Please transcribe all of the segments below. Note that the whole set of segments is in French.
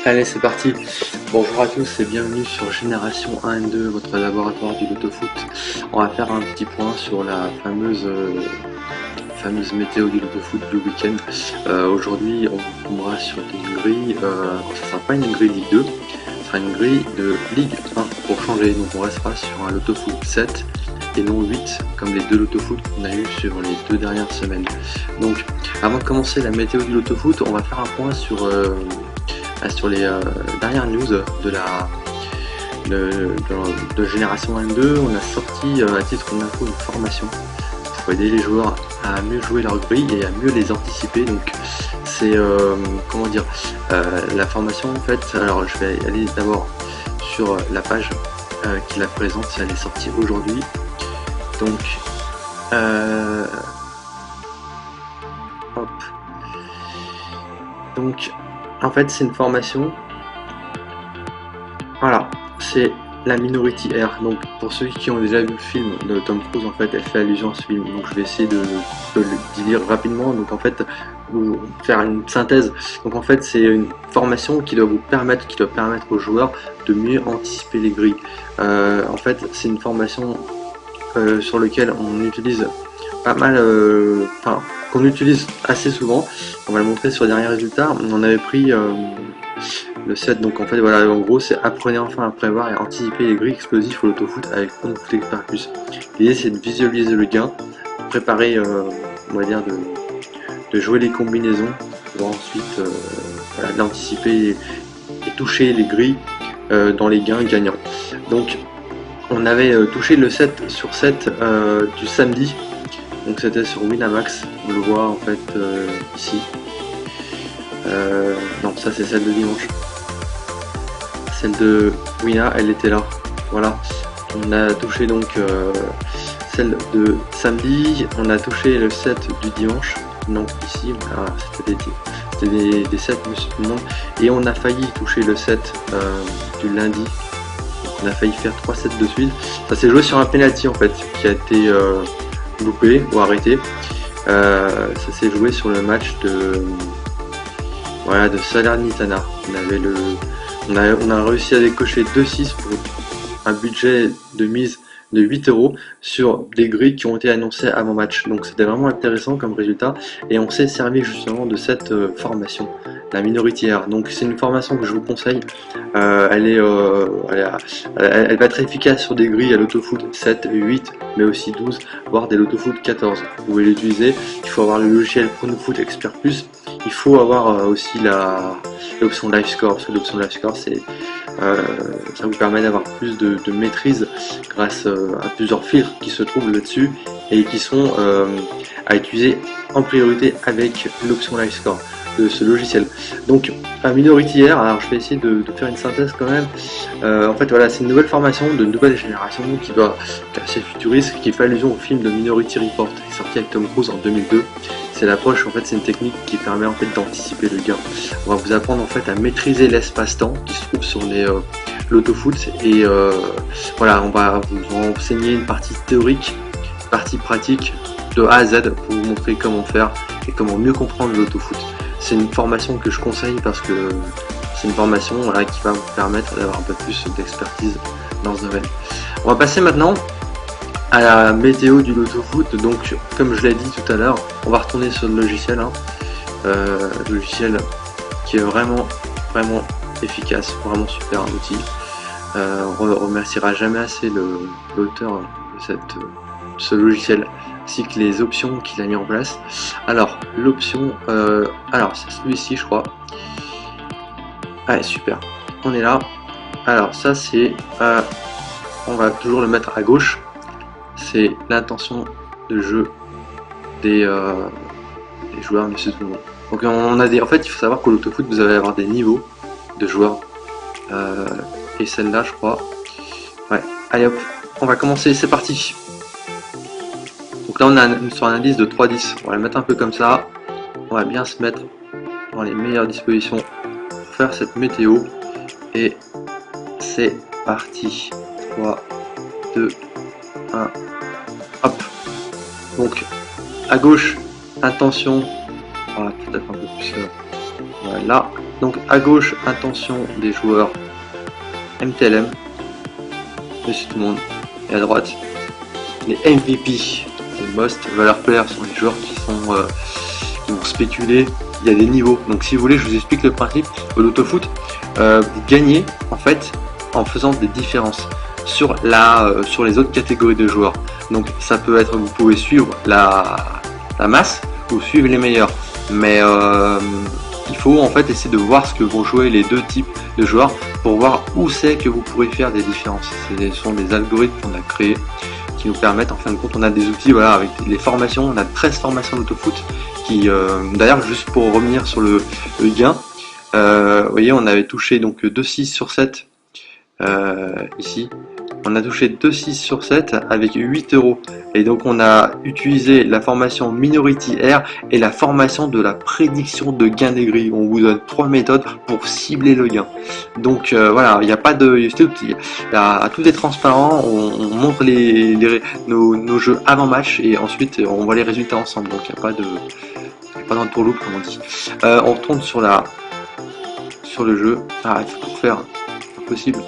Allez, c'est parti. Bonjour à tous et bienvenue sur Génération 1 et 2, votre laboratoire du loto-foot. On va faire un petit point sur la fameuse météo du loto-foot du week-end. Aujourd'hui, on tombera sur une grille, ça sera pas une grille Ligue 2, ce sera une grille de Ligue 1 pour changer. Donc on restera sur un loto-foot 7 et non 8 comme les deux loto-foot qu'on a eu sur les 2 dernières semaines. Donc avant de commencer la météo du loto-foot, on va faire un point sur les dernières news de Génération 1-2. On a sorti à titre d'info une formation pour aider les joueurs à mieux jouer leur grille et à mieux les anticiper. Donc c'est comment dire, la formation en fait. Alors je vais aller d'abord sur la page qui la présente, elle est sortie aujourd'hui. Donc hop. Donc en fait c'est une formation, voilà, c'est la Minority Air. Donc pour ceux qui ont déjà vu le film de Tom Cruise, en fait elle fait allusion à ce film, donc je vais essayer d'y lire rapidement. Donc en fait vous faire une synthèse. Donc en fait c'est une formation qui doit permettre aux joueurs de mieux anticiper les grilles. En fait c'est une formation sur laquelle on utilise pas mal, qu'on utilise assez souvent. On va le montrer sur les derniers résultats. On avait pris le 7, donc en fait voilà, en gros c'est apprenez enfin à prévoir et à anticiper les grilles explosives au loto-foot avec OneFoot Expert Plus. L'idée c'est de visualiser le gain, préparer, on va dire de jouer les combinaisons pour ensuite voilà, d'anticiper et toucher les grilles dans les gains gagnants. Donc on avait touché le 7 sur 7 du samedi. Donc c'était sur Winamax, on le voit en fait ici. Non, ça c'est celle de dimanche. Celle de Wina, elle était là. Voilà. On a touché donc celle de samedi, on a touché le 7 du dimanche. Non, ici, c'était des 7, monsieur tout le monde. Et on a failli toucher le 7 du lundi. Donc, on a failli faire 3 sets de suite. Ça s'est joué sur un penalty en fait, qui a été loupé ou arrêté. Ça s'est joué sur le match de Salernitana. On a réussi à décocher 2-6 pour un budget de mise de 8 € sur des grilles qui ont été annoncées avant match. Donc c'était vraiment intéressant comme résultat et on s'est servi justement de cette formation, la Minority Air. Donc c'est une formation que je vous conseille. Elle va être efficace sur des grilles à l'autofoot 7, 8, mais aussi 12, voire des l'autofoot 14. Vous pouvez l'utiliser. Il faut avoir le logiciel PronoFoot Expert Plus. Il faut avoir aussi l'option Live Score, parce que l'option Live Score ça vous permet d'avoir plus de maîtrise grâce à plusieurs filtres qui se trouvent là-dessus et qui sont à utiliser en priorité avec l'option Live Score de ce logiciel. Donc un Minority Air, alors je vais essayer de faire une synthèse quand même. En fait voilà, c'est une nouvelle formation de nouvelle génération qui est assez futuriste, qui fait allusion au film de Minority Report, qui est sorti avec Tom Cruise en 2002. C'est l'approche, en fait c'est une technique qui permet en fait d'anticiper le gain. On va vous apprendre en fait à maîtriser l'espace-temps qui se trouve sur l'autofoot et voilà, on va vous enseigner une partie théorique, une partie pratique de A à Z pour vous montrer comment faire et comment mieux comprendre l'autofoot. C'est une formation que je conseille parce que c'est une formation voilà, qui va vous permettre d'avoir un peu plus d'expertise dans ce domaine. On va passer maintenant à la météo du loto-foot. Donc comme je l'ai dit tout à l'heure, on va retourner sur le logiciel, logiciel qui est vraiment efficace, vraiment super outil. On remerciera jamais assez l'auteur de ce logiciel ainsi que les options qu'il a mis en place. Alors l'option, alors c'est celui-ci je crois. Ouais, super, on est là. Alors ça c'est, on va toujours le mettre à gauche. C'est l'intention de jeu des joueurs, monsieur tout le monde. Donc on a en fait il faut savoir qu'au loto-foot vous allez avoir des niveaux de joueurs et celle-là je crois. Ouais, allez hop, on va commencer, c'est parti. Donc là on a sur un indice de 3-10, on va la mettre un peu comme ça. On va bien se mettre dans les meilleures dispositions pour faire cette météo et c'est parti. 3, 2, 1, hop. Donc à gauche, intention, voilà, peut-être un peu plus, voilà, Donc à gauche, intention des joueurs MTLM, Monsieur Tout le Monde, et à droite, les MVP, les Most Valor Players sont les joueurs qui vont spéculer. Il y a des niveaux, donc si vous voulez, je vous explique le principe de l'autofoot. Vous gagnez en fait en faisant des différences sur les autres catégories de joueurs. Donc ça peut être, vous pouvez suivre la masse ou suivre les meilleurs, mais il faut en fait essayer de voir ce que vont jouer les deux types de joueurs pour voir où c'est que vous pourrez faire des différences. Ce sont des algorithmes qu'on a créés qui nous permettent, en fin de compte, on a des outils, voilà, avec les formations, on a 13 formations d'autofoot qui, d'ailleurs, juste pour revenir sur le gain, vous voyez, on avait touché donc 2,6 sur 7 ici. On a touché 2,6 sur 7 avec 8 €. Et donc on a utilisé la formation Minority R et la formation de la prédiction de gain des grilles. On vous donne 3 méthodes pour cibler le gain. Donc voilà, il n'y a pas de... tout est transparent, on montre nos jeux avant match et ensuite on voit les résultats ensemble. Donc il n'y a pas d'entourloupe comme on dit. On retourne sur le jeu. Ah, il faut tout refaire, impossible.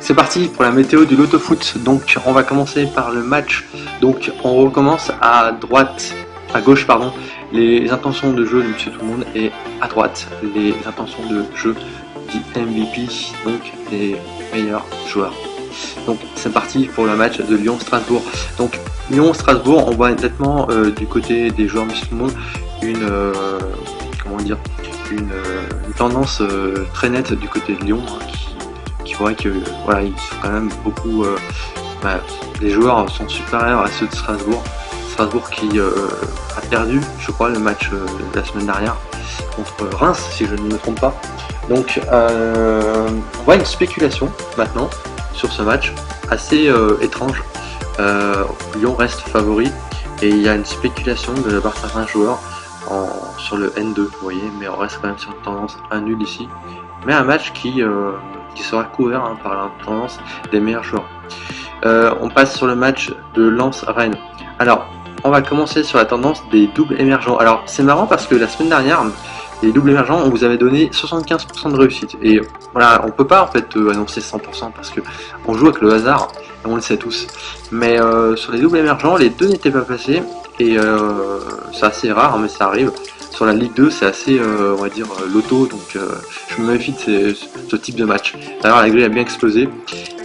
C'est parti pour la météo du loto-foot. Donc on va commencer par le match. Donc on recommence à gauche pardon, les intentions de jeu de Monsieur Tout le Monde et à droite les intentions de jeu du MVP, donc les meilleurs joueurs. Donc c'est parti pour le match de Lyon-Strasbourg. Donc Lyon-Strasbourg, on voit nettement du côté des joueurs Monsieur Tout le Monde une tendance très nette du côté de Lyon, qui voit que voilà, ils sont quand même beaucoup. Les joueurs sont supérieurs à ceux de Strasbourg. Strasbourg qui a perdu, je crois, le match de la semaine dernière contre Reims, si je ne me trompe pas. Donc, on voit une spéculation maintenant sur ce match assez étrange. Lyon reste favori et il y a une spéculation de la part de certains joueurs sur le N2, vous voyez, mais on reste quand même sur une tendance 1 nul ici. Mais un match qui sera couvert par la tendance des meilleurs joueurs. On passe sur le match de Lens-Rennes. Alors, on va commencer sur la tendance des doubles émergents. Alors, c'est marrant parce que la semaine dernière, les doubles émergents, on vous avait donné 75% de réussite. Et voilà, on peut pas en fait annoncer 100% parce que on joue avec le hasard, et on le sait tous. Mais sur les doubles émergents, les deux n'étaient pas passés. Et c'est assez rare, mais ça arrive. Sur la Ligue 2, c'est assez, on va dire, loto, donc je me méfie de ce type de match. D'ailleurs, la grille a bien explosé.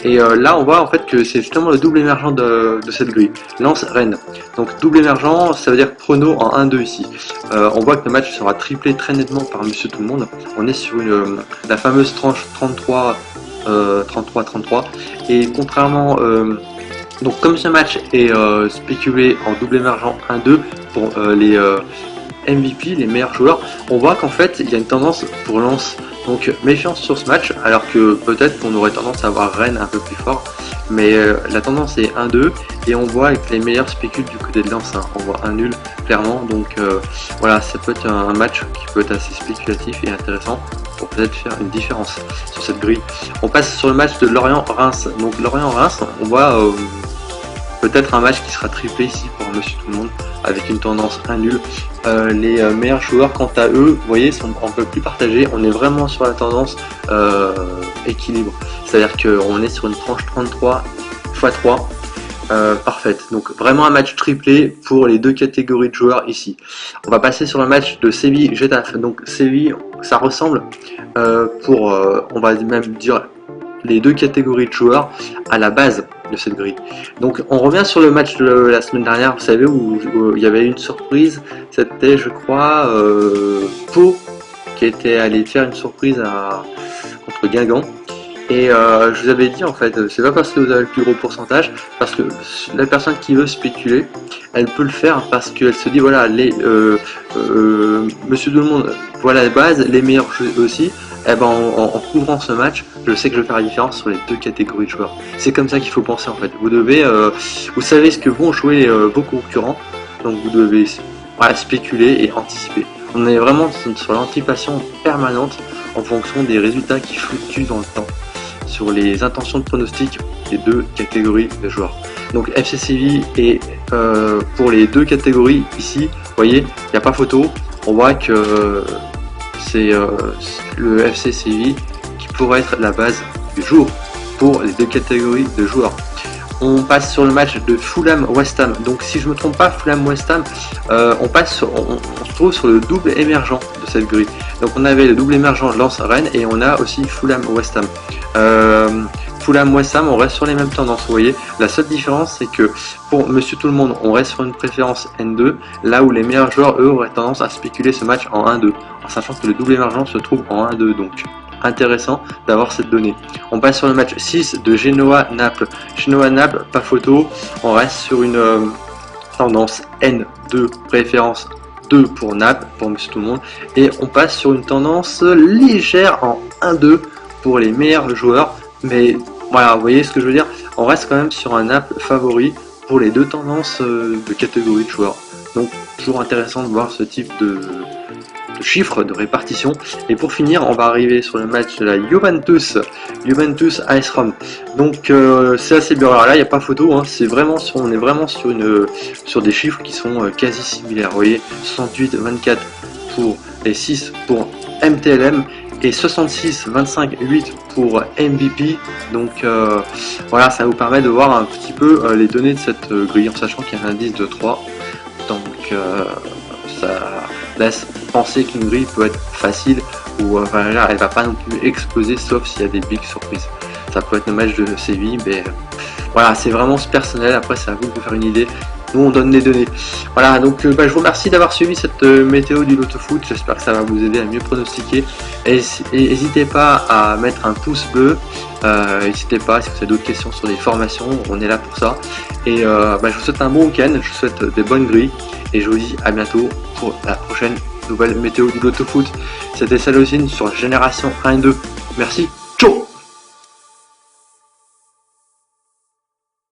Et là, on voit en fait que c'est justement le double émergent de cette grille. Lens-Rennes. Donc double émergent, ça veut dire prono en 1-2 ici. On voit que le match sera triplé très nettement par Monsieur Tout le Monde. On est sur la fameuse tranche 33-33. Et contrairement... donc comme ce match est spéculé en double émergent 1-2 pour les MVP, les meilleurs joueurs, on voit qu'en fait il y a une tendance pour Lens. Donc méfiance sur ce match, alors que peut-être qu'on aurait tendance à voir Rennes un peu plus fort. Mais la tendance est 1-2 et on voit avec les meilleurs spécules du côté de Lens, hein. On voit un nul clairement, donc voilà, ça peut être un match qui peut être assez spéculatif et intéressant pour peut-être faire une différence sur cette grille. On passe sur le match de Lorient-Reims. Donc Lorient-Reims, on voit peut-être un match qui sera triplé ici pour Monsieur Tout le Monde avec une tendance 1 nul. Les meilleurs joueurs, quant à eux, vous voyez, sont un peu plus partagés. On est vraiment sur la tendance équilibre. C'est-à-dire qu'on est sur une tranche 33 x 3 parfaite. Donc vraiment un match triplé pour les deux catégories de joueurs ici. On va passer sur le match de Séville-Getafe. Donc Séville, ça ressemble on va même dire les deux catégories de joueurs à la base de cette grille. Donc on revient sur le match de la semaine dernière, vous savez, où il y avait une surprise. C'était, je crois, Pau qui était allé faire une surprise contre Guingamp. Et je vous avais dit, en fait, c'est pas parce que vous avez le plus gros pourcentage, parce que la personne qui veut spéculer, elle peut le faire parce qu'elle se dit, voilà, Monsieur Tout le Monde, voilà la base, les meilleurs jeux aussi. Eh ben, en couvrant ce match, je sais que je vais faire la différence sur les deux catégories de joueurs. C'est comme ça qu'il faut penser, en fait. Vous savez ce que vont jouer vos concurrents, donc vous devez spéculer et anticiper. On est vraiment sur l'anticipation permanente en fonction des résultats qui fluctuent dans le temps, sur les intentions de pronostic des deux catégories de joueurs. Donc FC Séville et pour les deux catégories ici, vous voyez, il n'y a pas photo. on voit que c'est le FC Séville qui pourrait être la base du jour pour les deux catégories de joueurs. On passe sur le match de Fulham-West Ham. Donc si je me trompe pas, Fulham-West Ham, on se trouve sur le double émergent de cette grille. Donc on avait le double émergent Lens-Rennes et on a aussi Fulham-West Ham. Fulham-West Ham, on reste sur les mêmes tendances, vous voyez. La seule différence, c'est que pour Monsieur Tout-le-Monde, on reste sur une préférence N2, là où les meilleurs joueurs, eux, auraient tendance à spéculer ce match en 1-2, en sachant que le double émergent se trouve en 1-2, donc intéressant d'avoir cette donnée. On passe sur le match 6 de Genoa-Naples. Genoa-Naples, pas photo, on reste sur une tendance N2, préférence 2 pour Naples, pour Monsieur Tout-le-Monde, et on passe sur une tendance légère en 1-2 pour les meilleurs joueurs, mais voilà, vous voyez ce que je veux dire, on reste quand même sur un Naples favori pour les deux tendances de catégorie de joueurs. Donc toujours intéressant de voir ce type de chiffres de répartition. Et pour finir, on va arriver sur le match de la Juventus AS Rome. Donc c'est assez bien. Alors là, il n'y a pas photo, hein. On est vraiment sur des chiffres qui sont quasi similaires. Vous voyez, 68-24 pour les 6 pour MTLM et 66-25-8 pour MVP. Donc voilà, ça vous permet de voir un petit peu les données de cette grille en sachant qu'il y a un indice de 3. Donc ça laisse penser qu'une grille peut être facile ou elle va pas non plus exploser sauf s'il y a des big surprises. Ça peut être le match de Séville, mais voilà, c'est vraiment personnel. Après, c'est à vous de vous faire une idée. Nous, on donne les données. Voilà, donc je vous remercie d'avoir suivi cette météo du Loto Foot. J'espère que ça va vous aider à mieux pronostiquer. Et n'hésitez pas à mettre un pouce bleu. N'hésitez pas, si vous avez d'autres questions sur les formations, on est là pour ça. Et je vous souhaite un bon week-end, je vous souhaite des bonnes grilles. Et je vous dis à bientôt pour la prochaine nouvelle météo du Loto Foot. C'était Salosine sur Génération 1 et 2. Merci.